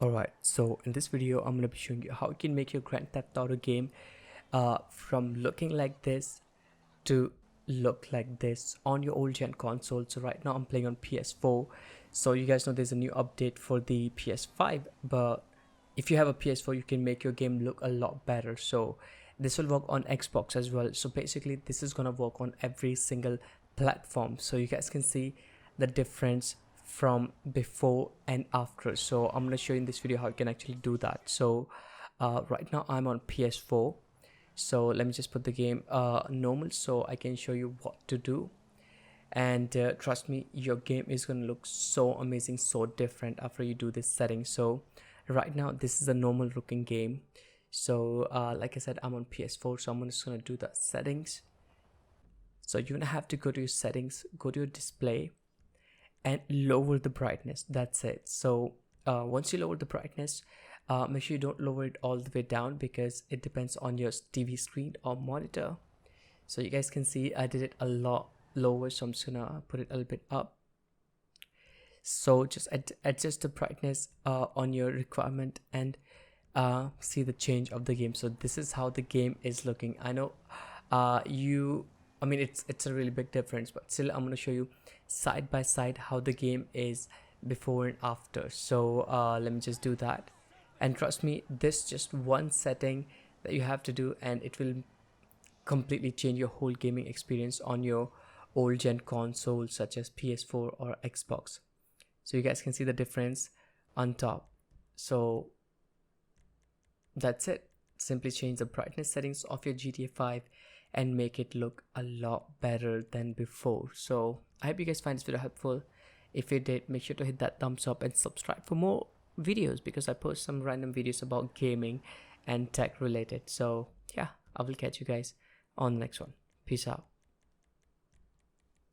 Alright, so in this video I'm going to be showing you how you can make your Grand Theft Auto game from looking like this to look like this on your old gen console. So right now I'm playing on PS4, so you guys know there's a new update for the PS5, but if you have a PS4 you can make your game look a lot better. So this will work on Xbox as well. So basically this is gonna work on every single platform, so you guys can see the difference from before and after. So I'm going to show you in this video how you can actually do that. So right now I'm on PS4, so let me just put the game normal so I can show you what to do. And trust me, your game is going to look so amazing, so different after you do this setting. So right now this is a normal looking game. So like I said, I'm on PS4, so I'm just going to do the settings. So you're gonna have to go to your settings, go to your display and lower the brightness. That's it. So once you lower the brightness, make sure you don't lower it all the way down because it depends on your TV screen or monitor. So you guys can see I did it a lot lower, so I'm just gonna put it a little bit up. So just adjust the brightness on your requirement and see the change of the game. So this is how the game is looking. I know I mean it's a really big difference, but still I'm going to show you side by side how the game is before and after. So let me just do that, and trust me, this just one setting that you have to do and it will completely change your whole gaming experience on your old gen consoles such as PS4 or Xbox. So you guys can see the difference on top. So that's it. Simply change the brightness settings of your GTA 5 and make it look a lot better than before. So I hope you guys find this video helpful. If you did, make sure to hit that thumbs up and subscribe for more videos because I post some random videos about gaming and tech related. So yeah, I will catch you guys on the next one. Peace out.